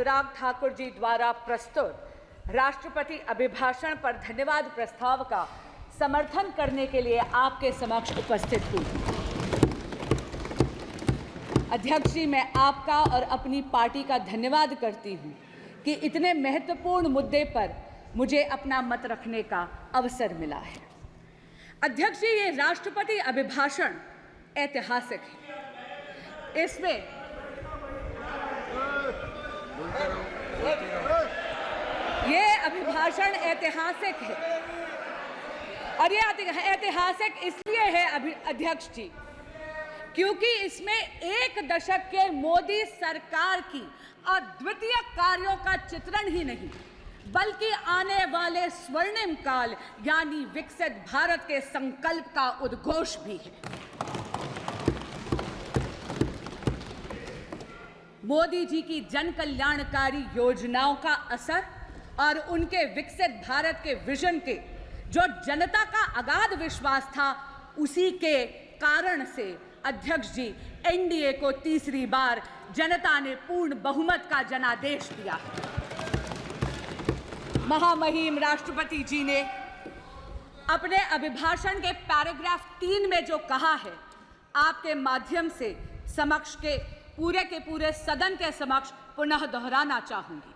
अनुराग ठाकुर जी द्वारा प्रस्तुत राष्ट्रपति अभिभाषण पर धन्यवाद प्रस्ताव का समर्थन करने के लिए आपके समक्ष उपस्थित हूँ। अध्यक्ष जी, मैं आपका और अपनी पार्टी का धन्यवाद करती हूँ कि इतने महत्वपूर्ण मुद्दे पर मुझे अपना मत रखने का अवसर मिला है। अध्यक्ष जी, ये राष्ट्रपति अभिभाषण ऐतिहासिक है। इसमें ये अभिभाषण ऐतिहासिक है और ये ऐतिहासिक इसलिए है अध्यक्ष जी क्योंकि इसमें एक दशक के मोदी सरकार की अद्वितीय कार्यों का चित्रण ही नहीं बल्कि आने वाले स्वर्णिम काल यानी विकसित भारत के संकल्प का उद्घोष भी है। मोदी जी की जन कल्याणकारी योजनाओं का असर और उनके विकसित भारत के विजन के जो जनता का अगाध विश्वास था, उसी के कारण से अध्यक्ष जी एनडीए को तीसरी बार जनता ने पूर्ण बहुमत का जनादेश दिया। महामहिम राष्ट्रपति जी ने अपने अभिभाषण के पैराग्राफ 3 में जो कहा है, आपके माध्यम से समक्ष के पूरे सदन के समक्ष पुनः दोहराना चाहूंगी।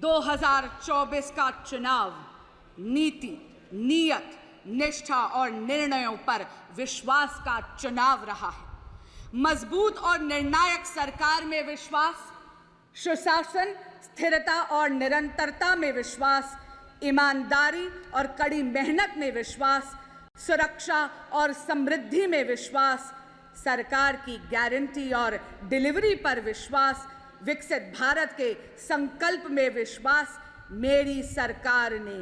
2024 का चुनाव नीति, नियत, निष्ठा और निर्णयों पर विश्वास का चुनाव रहा है। मजबूत और निर्णायक सरकार में विश्वास, सुशासन, स्थिरता और निरंतरता में विश्वास, ईमानदारी और कड़ी मेहनत में विश्वास, सुरक्षा और समृद्धि में विश्वास, सरकार की गारंटी और डिलीवरी पर विश्वास, विकसित भारत के संकल्प में विश्वास। मेरी सरकार ने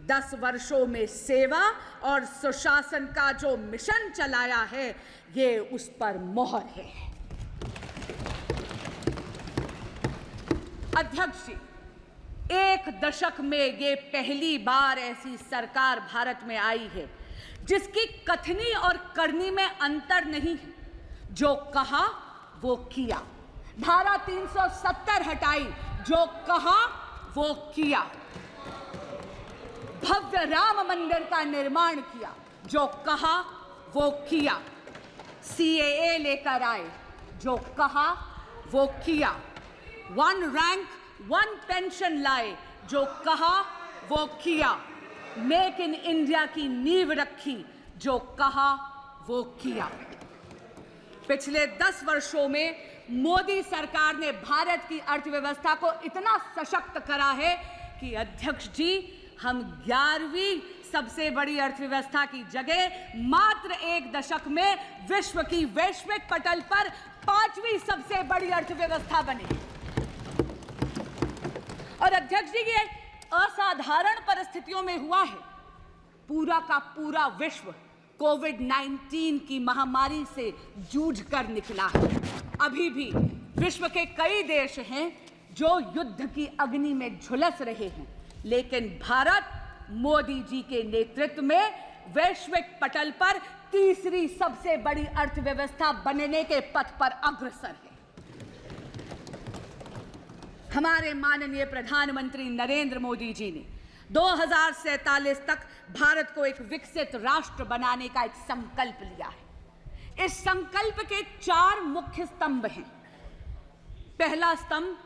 10 वर्षों में सेवा और सुशासन का जो मिशन चलाया है, ये उस पर मोहर है। अध्यक्ष जी, एक दशक में ये पहली बार ऐसी सरकार भारत में आई है जिसकी कथनी और करनी में अंतर नहीं है। जो कहा वो किया। धारा 370 हटाई, जो कहा वो किया। भव्य राम मंदिर का निर्माण किया, जो कहा वो किया। सीएए लेकर आए, जो कहा वो किया। 1 रैंक 1 पेंशन लाए, जो कहा वो किया। मेक इन इंडिया की नींव रखी, जो कहा वो किया। पिछले 10 वर्षों में मोदी सरकार ने भारत की अर्थव्यवस्था को इतना सशक्त करा है कि अध्यक्ष जी, हम 11वीं सबसे बड़ी अर्थव्यवस्था की जगह मात्र एक दशक में विश्व की वैश्विक पटल पर 5वीं सबसे बड़ी अर्थव्यवस्था बने। और अध्यक्ष जी, ये असाधारण परिस्थितियों में हुआ है। पूरा का पूरा विश्व कोविड-19 की महामारी से जूझकर निकला है। अभी भी विश्व के कई देश हैं जो युद्ध की अग्नि में झुलस रहे हैं, लेकिन भारत मोदी जी के नेतृत्व में वैश्विक पटल पर तीसरी सबसे बड़ी अर्थव्यवस्था बनने के पथ पर अग्रसर है। हमारे माननीय प्रधानमंत्री नरेंद्र मोदी जी ने 2047 तक भारत को एक विकसित राष्ट्र बनाने का एक संकल्प लिया है। इस संकल्प के 4 मुख्य स्तंभ हैं। पहला स्तंभ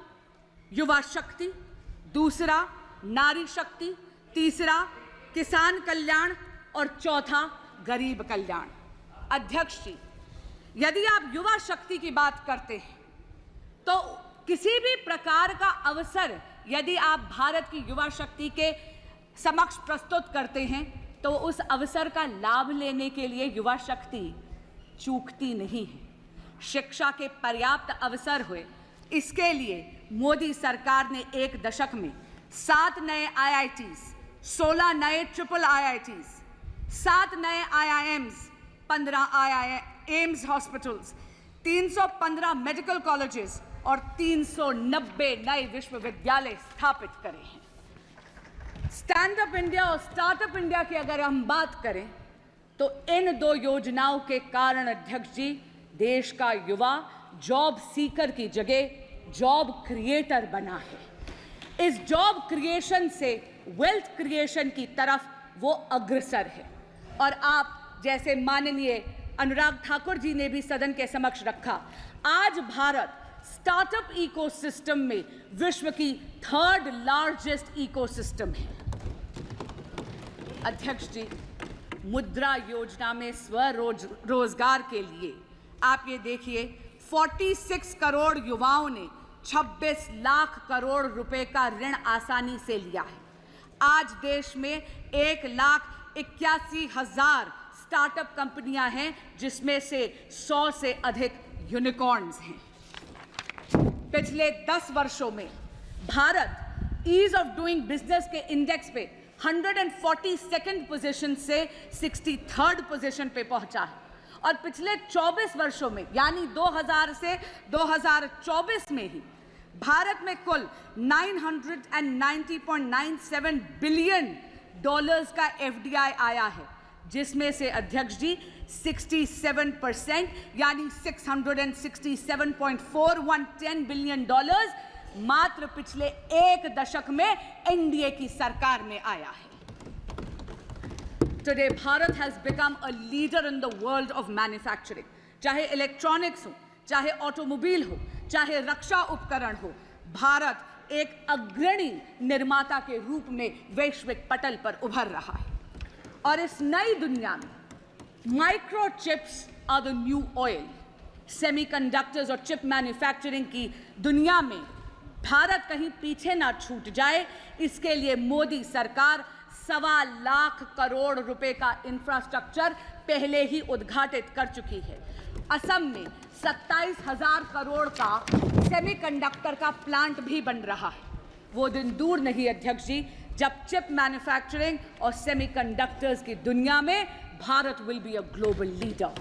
युवा शक्ति, दूसरा नारी शक्ति, तीसरा किसान कल्याण और चौथा गरीब कल्याण। अध्यक्ष जी, यदि आप युवा शक्ति की बात करते हैं तो किसी भी प्रकार का अवसर यदि आप भारत की युवा शक्ति के समक्ष प्रस्तुत करते हैं तो उस अवसर का लाभ लेने के लिए युवा शक्ति चूकती नहीं है। शिक्षा के पर्याप्त अवसर हुए, इसके लिए मोदी सरकार ने एक दशक में 7 नए IITs, 16 नए ट्रिपल IITs, 7 नए IIMs, 15 AIIMS hospitals, 315 medical colleges और 390 नए विश्वविद्यालय स्थापित करे हैं। स्टैंड अप इंडिया और स्टार्टअप इंडिया की अगर हम बात करें तो इन 2 योजनाओं के कारण अध्यक्ष जी, देश का युवा जॉब सीकर की जगह जॉब क्रिएटर बना है। इस जॉब क्रिएशन से वेल्थ क्रिएशन की तरफ वो अग्रसर है। और आप जैसे माननीय अनुराग ठाकुर जी ने भी सदन के समक्ष रखा, आज भारत स्टार्टअप इकोसिस्टम में विश्व की 3rd लार्जेस्ट इकोसिस्टम है। अध्यक्ष जी, मुद्रा योजना में स्वरोजगार के लिए आप ये देखिए 46 करोड़ युवाओं ने 26 लाख करोड़ रुपए का ऋण आसानी से लिया है। आज देश में 1,81,000 स्टार्टअप कंपनियां हैं, जिसमें से 100 से अधिक यूनिकॉर्न्स हैं। पिछले 10 वर्षों में Bharat ease of doing business के इंडेक्स पे 142nd पोजीशन से 63rd पोजीशन पे पहुंचा है। और पिछले 24 वर्षों में यानी 2000 से 2024 में ही भारत में कुल $990.97 बिलियन का FDI आया है, जिसमें से अध्यक्ष जी 67% यानी $667.4110 बिलियन मात्र पिछले 1 दशक में एनडीए की सरकार में आया है। Today, Bharat has become a leader in the world of manufacturing. चाहे इलेक्ट्रॉनिक्स हो, चाहे ऑटोमोबाइल हो, चाहे रक्षा उपकरण हो, भारत एक अग्रणी निर्माता के रूप में वैश्विक पटल पर उभर रहा है। और इस नई दुनिया में microchips are the new oil. Semiconductors और चिप मैन्युफैक्चरिंग की दुनिया में भारत कहीं पीछे ना छूट जाए, इसके लिए मोदी सरकार 1.25 लाख करोड़ रुपए का इंफ्रास्ट्रक्चर पहले ही उद्घाटित कर चुकी है। असम में 27,000 करोड़ का सेमीकंडक्टर का प्लांट भी बन रहा है। वो दिन दूर नहीं अध्यक्ष जी, जब चिप मैन्युफैक्चरिंग और सेमीकंडक्टर्स की दुनिया में Bharat will be a global leader.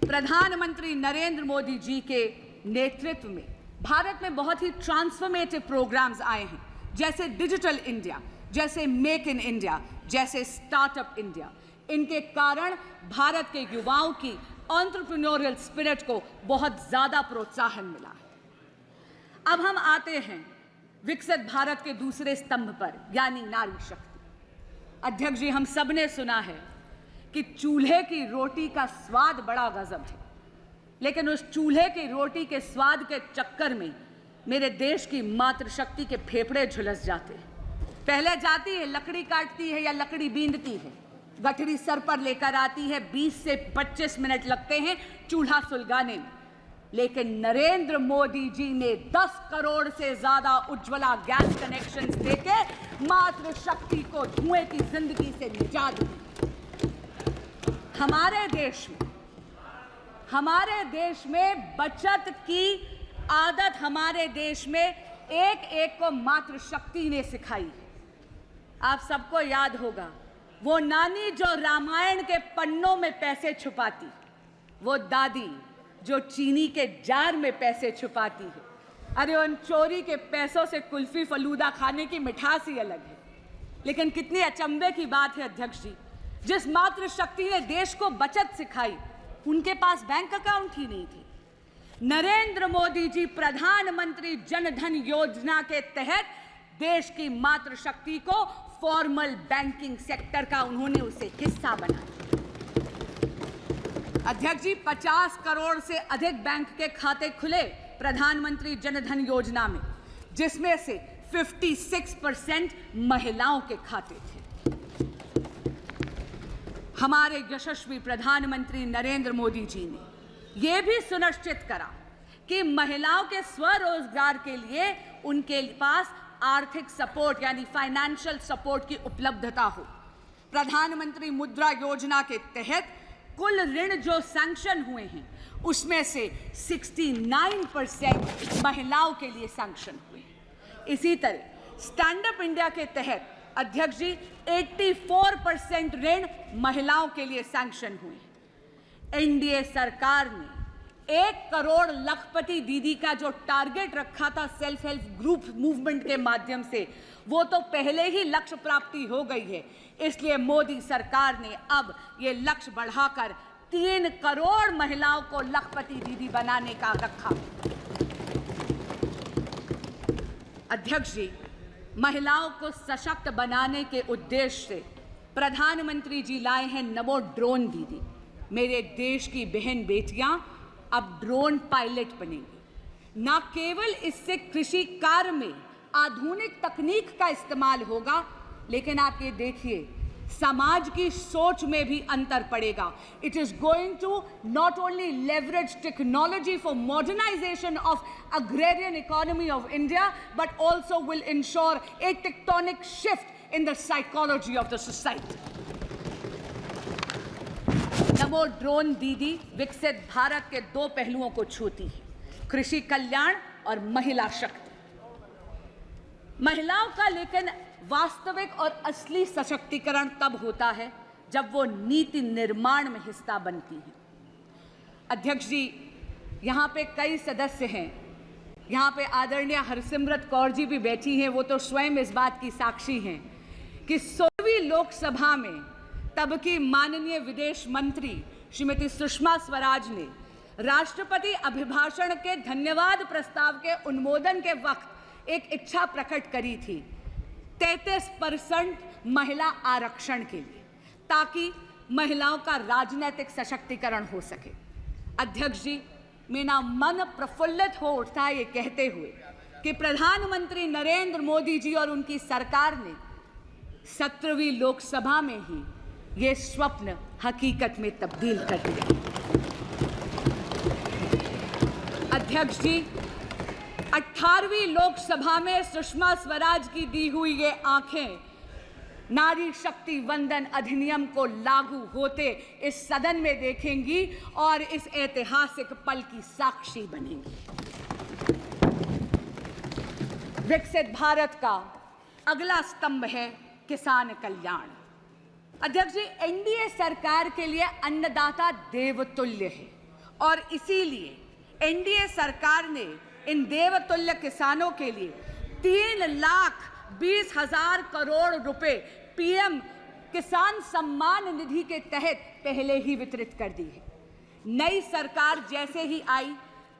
प्रधानमंत्री नरेंद्र मोदी जी के नेतृत्व में भारत में बहुत ही ट्रांसफॉर्मेटिव प्रोग्राम्स आए हैं, जैसे डिजिटल इंडिया, जैसे मेक इन इंडिया, जैसे स्टार्टअप इंडिया। इनके कारण भारत के युवाओं की एंटरप्रेन्योरियल स्पिरिट को बहुत ज्यादा प्रोत्साहन मिला है। अब हम आते हैं विकसित भारत के दूसरे स्तंभ पर, यानी नारी शक्ति। अध्यक्ष जी, हम सब ने सुना है कि चूल्हे की रोटी का स्वाद बड़ा गजब है, लेकिन उस चूल्हे की रोटी के स्वाद के चक्कर में मेरे देश की मातृशक्ति के फेफड़े झुलस जाते हैं। पहले जाती है, लकड़ी काटती है या लकड़ी बींधती है, गठरी सर पर लेकर आती है, 20 से 25 मिनट लगते हैं चूल्हा सुलगाने में। लेकिन नरेंद्र मोदी जी ने 10 करोड़ से ज्यादा उज्ज्वला गैस कनेक्शंस देके मातृशक्ति को धुएं की जिंदगी से निजात दी। हमारे देश में बचत की आदत हमारे देश में एक एक को मातृशक्ति ने सिखाई। आप सबको याद होगा वो नानी जो रामायण के पन्नों में पैसे छुपाती, वो दादी जो चीनी के जार में पैसे छुपाती है। अरे उन चोरी के पैसों से कुल्फी फलूदा खाने की मिठास ही अलग है। लेकिन कितनी अचंभे की बात है अध्यक्ष जी, जिस मातृशक्ति ने देश को बचत सिखाई, उनके पास बैंक अकाउंट ही नहीं थे। नरेंद्र मोदी जी प्रधानमंत्री जन धन योजना के तहत देश की मातृशक्ति को फॉर्मल बैंकिंग सेक्टर का उन्होंने उसे हिस्सा बनाया। अध्यक्ष जी, 50 करोड़ से अधिक बैंक के खाते खुले प्रधानमंत्री जन धन योजना में, जिसमें से 56% महिलाओं के खाते थे। हमारे यशस्वी प्रधानमंत्री नरेंद्र मोदी जी ने यह भी सुनिश्चित करा कि महिलाओं के स्वरोजगार के लिए उनके पास आर्थिक सपोर्ट यानी फाइनेंशियल सपोर्ट की उपलब्धता हो। प्रधानमंत्री मुद्रा योजना के तहत कुल ऋण जो सैंक्शन हुए हैं, उसमें से 69% महिलाओं के लिए सैंक्शन हुए। इसी तरह स्टैंड अप इंडिया के तहत अध्यक्ष जी 84% ऋण महिलाओं के लिए सैंक्शन हुए। एनडीए सरकार ने 1 करोड़ लखपति दीदी का जो टारगेट रखा था सेल्फ हेल्प ग्रुप मूवमेंट के माध्यम से, वो तो पहले ही लक्ष्य प्राप्ति हो गई है। इसलिए मोदी सरकार ने अब ये लक्ष्य बढ़ाकर 3 करोड़ महिलाओं को लखपति दीदी बनाने का रखा। अध्यक्ष जी, महिलाओं को सशक्त बनाने के उद्देश्य से प्रधानमंत्री जी लाए हैं नमो ड्रोन दीदी। मेरे देश की बहन बेटियां अब ड्रोन पायलट बनेंगी। न केवल इससे कृषि कार्य में आधुनिक तकनीक का इस्तेमाल होगा, लेकिन आप ये देखिए समाज की सोच में भी अंतर पड़ेगा। It is going to not only leverage technology for modernisation of agrarian economy of India, but also will ensure a tectonic shift in the psychology of the society. Namo drone Didi Viksit Bharat के दो पहलुओं को छूती है, कृषि कल्याण और महिला शक्ति। महिलाओं का लेकिन वास्तविक और असली सशक्तिकरण तब होता है जब वो नीति निर्माण में हिस्सा बनती हैं। अध्यक्ष जी, यहाँ पे कई सदस्य हैं, यहाँ पे आदरणीय हरसिमरत कौर जी भी बैठी हैं, वो तो स्वयं इस बात की साक्षी हैं कि 16वीं लोकसभा में तब की माननीय विदेश मंत्री श्रीमती सुषमा स्वराज ने राष्ट्रपति अभिभाषण के धन्यवाद प्रस्ताव के अनुमोदन के वक्त एक इच्छा प्रकट करी थी 33% महिला आरक्षण के लिए, ताकि महिलाओं का राजनीतिक सशक्तिकरण हो सके। अध्यक्ष जी, मेरा मन प्रफुल्लित हो उठता है ये कहते हुए कि प्रधानमंत्री नरेंद्र मोदी जी और उनकी सरकार ने 17वीं लोकसभा में ही ये स्वप्न हकीकत में तब्दील कर दिया। अध्यक्ष जी, 18वीं लोकसभा में सुषमा स्वराज की दी हुई ये आंखें नारी शक्ति वंदन अधिनियम को लागू होते इस सदन में देखेंगी और इस ऐतिहासिक पल की साक्षी बनेंगी। विकसित भारत का अगला स्तंभ है किसान कल्याण। अध्यक्ष जी, एनडीए सरकार के लिए अन्नदाता देवतुल्य है और इसीलिए एनडीए सरकार ने इन देवतुल्य किसानों के लिए 3,20,000 करोड़ रुपए पीएम किसान सम्मान निधि के तहत पहले ही वितरित कर दी है। नई सरकार जैसे ही आई,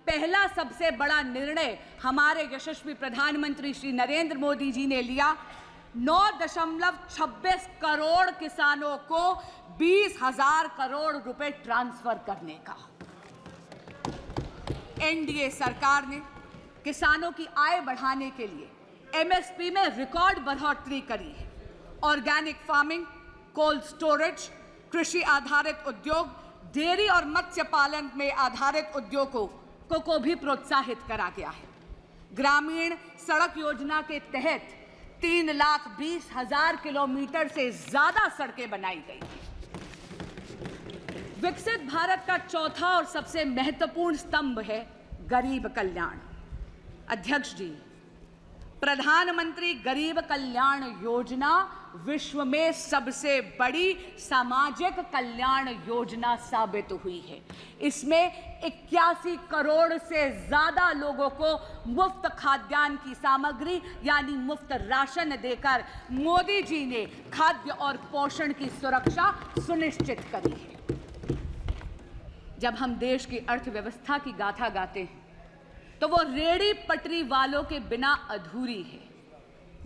पहला सबसे बड़ा निर्णय हमारे यशस्वी प्रधानमंत्री श्री नरेंद्र मोदी जी ने लिया 9.26 करोड़ किसानों को 20,000 करोड़ रुपए ट्रांसफर करने का। एनडीए सरकार ने किसानों की आय बढ़ाने के लिए एमएसपी में रिकॉर्ड बढ़ोतरी करी है। ऑर्गेनिक फार्मिंग, कोल्ड स्टोरेज, कृषि आधारित उद्योग, डेयरी और मत्स्य पालन में आधारित उद्योगों को भी प्रोत्साहित करा गया है। ग्रामीण सड़क योजना के तहत 3,20,000 किलोमीटर से ज्यादा सड़कें बनाई गई। विकसित भारत का चौथा और सबसे महत्वपूर्ण स्तंभ है गरीब कल्याण। अध्यक्ष जी, प्रधानमंत्री गरीब कल्याण योजना विश्व में सबसे बड़ी सामाजिक कल्याण योजना साबित हुई है। इसमें 81 करोड़ से ज्यादा लोगों को मुफ्त खाद्यान्न की सामग्री यानी मुफ्त राशन देकर मोदी जी ने खाद्य और पोषण की सुरक्षा सुनिश्चित करी है। जब हम देश की अर्थव्यवस्था की गाथा गाते हैं तो वो रेड़ी पटरी वालों के बिना अधूरी है।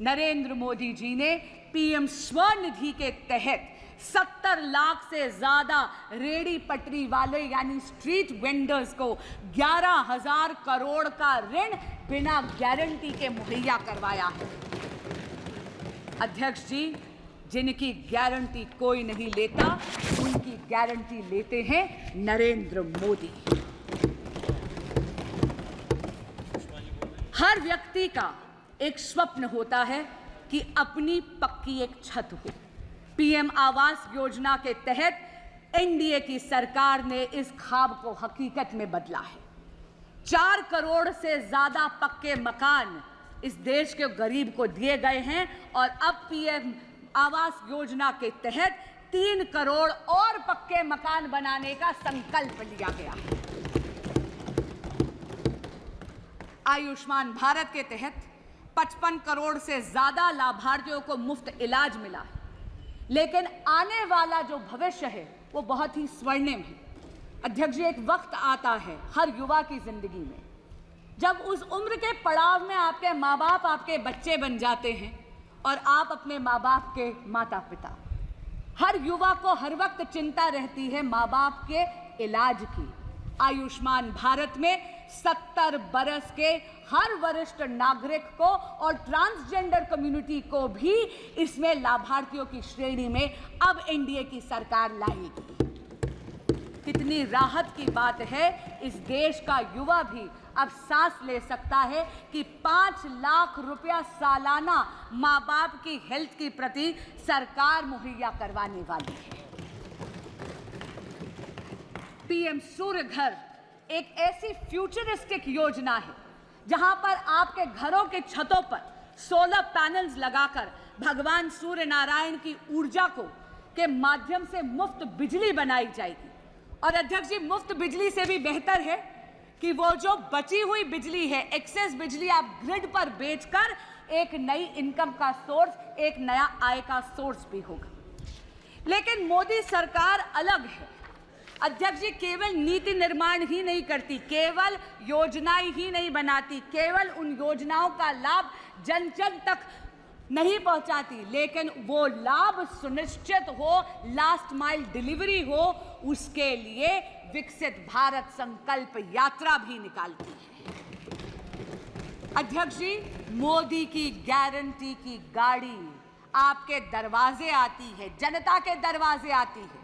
नरेंद्र मोदी जी ने पीएम स्वनिधि के तहत 70 लाख से ज्यादा रेड़ी पटरी वाले यानी स्ट्रीट वेंडर्स को 11,000 करोड़ का ऋण बिना गारंटी के मुहैया करवाया है। अध्यक्ष जी, जिनकी गारंटी कोई नहीं लेता, उनकी गारंटी लेते हैं नरेंद्र मोदी। हर व्यक्ति का एक स्वप्न होता है कि अपनी पक्की एक छत हो। पीएम आवास योजना के तहत एनडीए की सरकार ने इस ख्वाब को हकीकत में बदला है। 4 करोड़ से ज्यादा पक्के मकान इस देश के गरीब को दिए गए हैं और अब पीएम आवास योजना के तहत 3 करोड़ और पक्के मकान बनाने का संकल्प लिया गया है। आयुष्मान भारत के तहत 55 करोड़ से ज्यादा लाभार्थियों को मुफ्त इलाज मिला है, लेकिन आने वाला जो भविष्य है वो बहुत ही स्वर्णिम है। अध्यक्ष जी, एक वक्त आता है हर युवा की जिंदगी में जब उस उम्र के पड़ाव में आपके माँ बाप आपके बच्चे बन जाते हैं और आप अपने माँ बाप के माता पिता, हर युवा को हर वक्त चिंता रहती है माँ बाप के इलाज की। आयुष्मान भारत में 70 बरस के हर वरिष्ठ नागरिक को और ट्रांसजेंडर कम्युनिटी को भी इसमें लाभार्थियों की श्रेणी में अब एनडीए की सरकार लाएगी। कितनी राहत की बात है, इस देश का युवा भी अब सांस ले सकता है कि 5 लाख रुपया सालाना माँ बाप की हेल्थ के प्रति सरकार मुहैया करवाने वाली है। पीएम सूर्य घर एक ऐसी फ्यूचरिस्टिक योजना है जहां पर आपके घरों के छतों पर सोलर पैनल्स लगाकर भगवान सूर्य नारायण की ऊर्जा को के माध्यम से मुफ्त बिजली बनाई जाएगी। और अध्यक्ष जी, मुफ्त बिजली से भी बेहतर है कि वो जो बची हुई बिजली है, एक्सेस बिजली, आप ग्रिड पर बेचकर एक नई इनकम का सोर्स, एक नया आय का सोर्स भी होगा। लेकिन मोदी सरकार अलग है अध्यक्ष जी, केवल नीति निर्माण ही नहीं करती, केवल योजनाएं ही नहीं बनाती, केवल उन योजनाओं का लाभ जन जन तक नहीं पहुंचाती, लेकिन वो लाभ सुनिश्चित हो, लास्ट माइल डिलीवरी हो, उसके लिए विकसित भारत संकल्प यात्रा भी निकालती है। अध्यक्ष जी, मोदी की गारंटी की गाड़ी आपके दरवाजे आती है, जनता के दरवाजे आती है।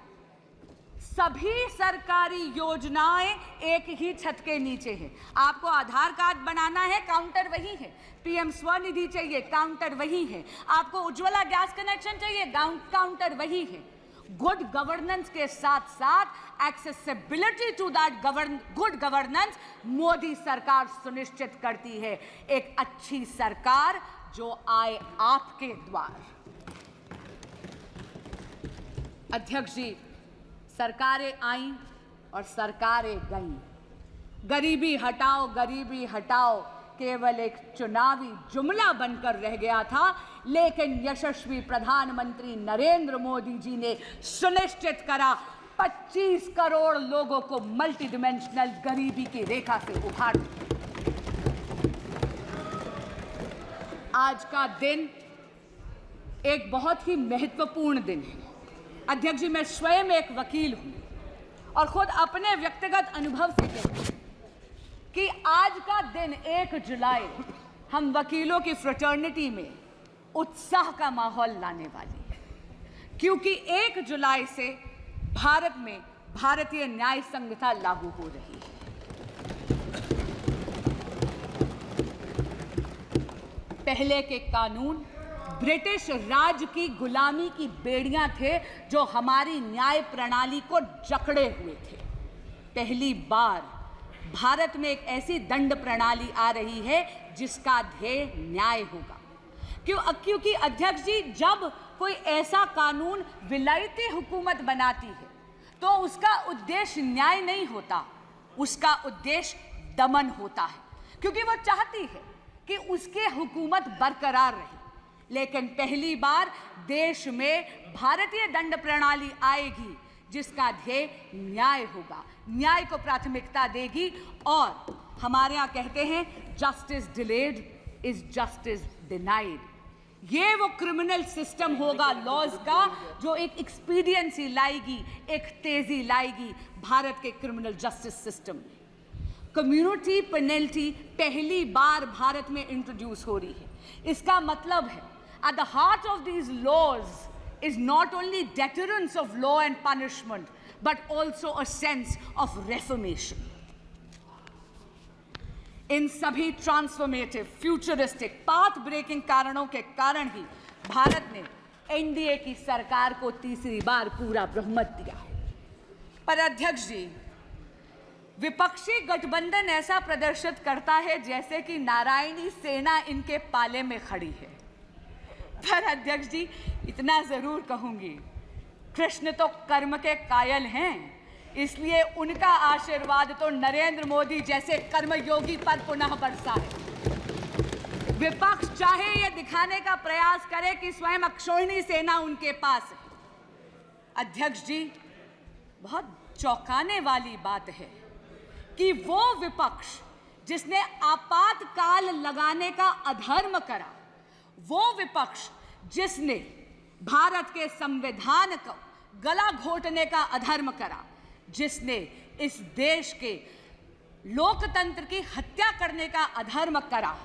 सभी सरकारी योजनाएं एक ही छत के नीचे हैं। आपको आधार कार्ड बनाना है, काउंटर वही है। पीएम स्वनिधि चाहिए, काउंटर वही है। आपको उज्ज्वला गैस कनेक्शन चाहिए, काउंटर वही है। गुड गवर्नेंस के साथ साथ accessibility to that good governance Modi सरकार सुनिश्चित करती है। एक अच्छी सरकार जो आए आपके द्वार। अध्यक्ष जी, सरकारें आईं और सरकारें गईं। गरीबी हटाओ, गरीबी हटाओ केवल एक चुनावी जुमला बनकर रह गया था, लेकिन यशस्वी प्रधानमंत्री नरेंद्र मोदी जी ने सुनिश्चित करा 25 करोड़ लोगों को मल्टी डिमेंशनल गरीबी की रेखा से उभार दिया। आज का दिन एक बहुत ही महत्वपूर्ण दिन है। अध्यक्ष जी, मैं स्वयं एक वकील हूं और खुद अपने व्यक्तिगत अनुभव से कहती हूं कि आज का दिन 1 जुलाई हम वकीलों की फ्रेटर्निटी में उत्साह का माहौल लाने वाली है, क्योंकि 1 जुलाई से भारत में भारतीय न्याय संहिता लागू हो रही है। पहले के कानून ब्रिटिश राज की गुलामी की बेड़ियां थे जो हमारी न्याय प्रणाली को जकड़े हुए थे। पहली बार भारत में एक ऐसी दंड प्रणाली आ रही है जिसका ध्येय न्याय होगा। क्योंकि अध्यक्ष जी, जब कोई ऐसा कानून विलायती हुकूमत बनाती है तो उसका उद्देश्य न्याय नहीं होता, उसका उद्देश्य दमन होता है, क्योंकि वो चाहती है कि उसकी हुकूमत बरकरार रहे। लेकिन पहली बार देश में भारतीय दंड प्रणाली आएगी जिसका ध्येय न्याय होगा, न्याय को प्राथमिकता देगी। और हमारे यहाँ कहते हैं justice delayed is justice denied. ये वो क्रिमिनल सिस्टम होगा लॉज का जो एक एक्सपीडियंसी लाएगी, एक तेजी लाएगी भारत के क्रिमिनल जस्टिस सिस्टम में। कम्युनिटी पेनल्टी पहली बार भारत में इंट्रोड्यूस हो रही है। इसका मतलब है at the heart of these laws is not only deterrence of law and punishment, but also a sense of reformation. इन सभी ट्रांसफॉर्मेटिव, फ्यूचरिस्टिक, पाथ ब्रेकिंग कारणों के कारण ही भारत ने एनडीए की सरकार को तीसरी बार पूरा बहुमत दिया है। पर अध्यक्ष जी, विपक्षी गठबंधन ऐसा प्रदर्शित करता है जैसे कि नारायणी सेना इनके पाले में खड़ी है। पर अध्यक्ष जी, इतना जरूर कहूंगी, कृष्ण तो कर्म के कायल हैं, इसलिए उनका आशीर्वाद तो नरेंद्र मोदी जैसे कर्मयोगी पर पुनः बरसा है। विपक्ष चाहे ये दिखाने का प्रयास करे कि स्वयं अक्षौहिणी सेना उनके पास है। अध्यक्ष जी, बहुत चौंकाने वाली बात है कि वो विपक्ष जिसने आपातकाल लगाने का अधर्म करा, वो विपक्ष जिसने भारत के संविधान को गला घोटने का अधर्म करा, जिसने इस देश के लोकतंत्र की हत्या करने का अधर्म करा,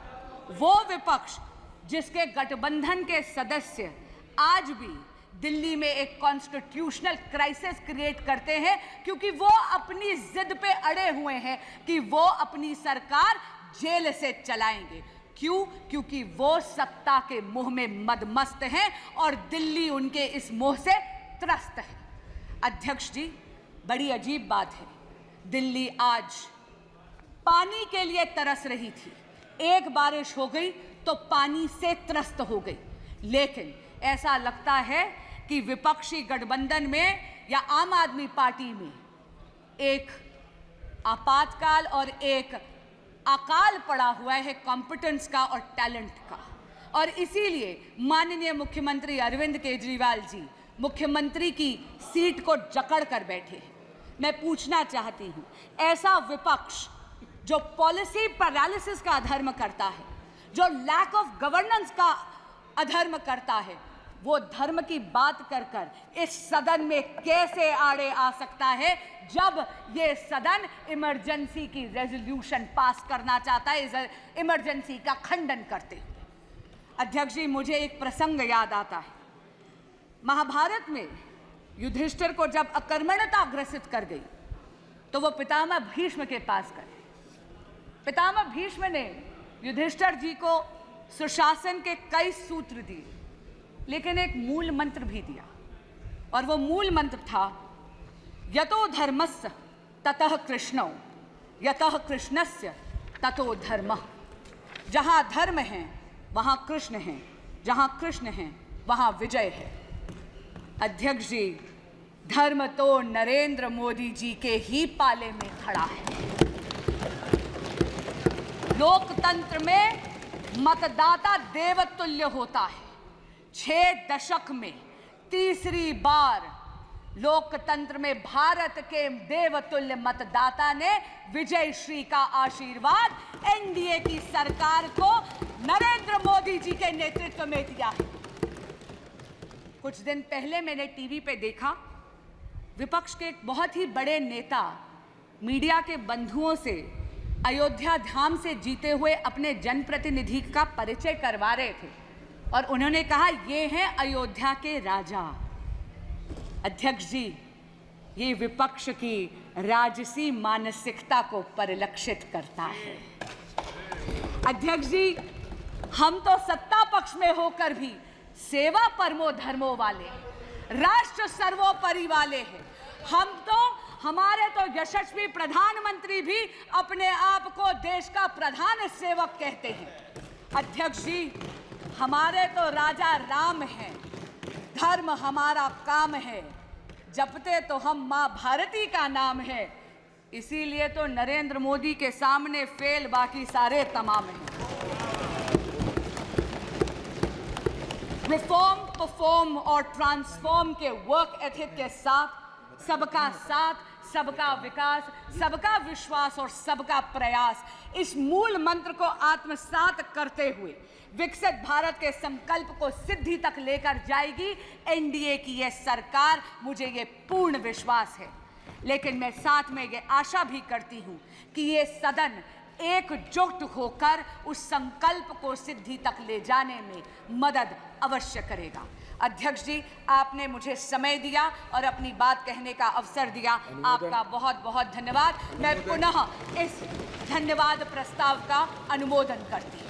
वो विपक्ष जिसके गठबंधन के सदस्य आज भी दिल्ली में एक कॉन्स्टिट्यूशनल क्राइसिस क्रिएट करते हैं, क्योंकि वो अपनी जिद पे अड़े हुए हैं कि वो अपनी सरकार जेल से चलाएंगे। क्यों? क्योंकि वो सत्ता के मोह में मदमस्त हैं और दिल्ली उनके इस मोह से त्रस्त है। अध्यक्ष जी, बड़ी अजीब बात है, दिल्ली आज पानी के लिए तरस रही थी, एक बारिश हो गई तो पानी से त्रस्त हो गई। लेकिन ऐसा लगता है कि विपक्षी गठबंधन में या आम आदमी पार्टी में एक आपातकाल और एक अकाल पड़ा हुआ है कॉम्पिटेंस का और टैलेंट का, और इसीलिए माननीय मुख्यमंत्री अरविंद केजरीवाल जी मुख्यमंत्री की सीट को जकड़ कर बैठे हैं। मैं पूछना चाहती हूं, ऐसा विपक्ष जो पॉलिसी पैरालिसिस का अधर्म करता है, जो लैक ऑफ गवर्नेंस का अधर्म करता है, वो धर्म की बात कर कर इस सदन में कैसे आड़े आ सकता है, जब ये सदन इमरजेंसी की रेजोल्यूशन पास करना चाहता है, इस इमरजेंसी का खंडन करते हुए। अध्यक्ष जी, मुझे एक प्रसंग याद आता है। महाभारत में युधिष्ठिर को जब अकर्मण्यता ग्रसित कर गई तो वो पितामह भीष्म के पास गए। पितामह भीष्म ने युधिष्ठिर जी को सुशासन के कई सूत्र दिए, लेकिन एक मूल मंत्र भी दिया, और वो मूल मंत्र था यतो धर्मस्य ततः कृष्णो, यतः कृष्णस्य ततो धर्मः। जहाँ धर्म है वहाँ कृष्ण है, जहाँ कृष्ण है वहाँ विजय है। अध्यक्ष जी, धर्म तो नरेंद्र मोदी जी के ही पाले में खड़ा है। लोकतंत्र में मतदाता देवतुल्य होता है। 6 दशक में तीसरी बार लोकतंत्र में भारत के देवतुल्य मतदाता ने विजय श्री का आशीर्वाद एनडीए की सरकार को नरेंद्र मोदी जी के नेतृत्व में दिया है। कुछ दिन पहले मैंने टीवी पे देखा, विपक्ष के एक बहुत ही बड़े नेता मीडिया के बंधुओं से अयोध्या धाम से जीते हुए अपने जनप्रतिनिधि का परिचय करवा रहे थे, और उन्होंने कहा ये हैं अयोध्या के राजा। अध्यक्ष जी, ये विपक्ष की राजसी मानसिकता को परिलक्षित करता है। अध्यक्ष जी, हम तो सत्ता पक्ष में होकर भी सेवा परमो धर्मो वाले, राष्ट्र सर्वोपरि वाले हैं। हमारे तो यशस्वी प्रधानमंत्री भी अपने आप को देश का प्रधान सेवक कहते हैं। अध्यक्ष जी, हमारे तो राजा राम हैं, धर्म हमारा काम है, जपते तो हम माँ भारती का नाम है, इसीलिए तो नरेंद्र मोदी के सामने फेल बाकी सारे तमाम हैं। रिफॉर्म, परफॉर्म और ट्रांसफॉर्म के वर्क एथिक के साथ सबका विकास, सबका विश्वास और सबका प्रयास, इस मूल मंत्र को आत्मसात करते हुए विकसित भारत के संकल्प को सिद्धि तक लेकर जाएगी एनडीए की यह सरकार, मुझे ये पूर्ण विश्वास है। लेकिन मैं साथ में ये आशा भी करती हूँ कि ये सदन एकजुट होकर उस संकल्प को सिद्धि तक ले जाने में मदद अवश्य करेगा। अध्यक्ष जी, आपने मुझे समय दिया और अपनी बात कहने का अवसर दिया, आपका बहुत बहुत धन्यवाद। मैं पुनः इस धन्यवाद प्रस्ताव का अनुमोदन करती हूँ।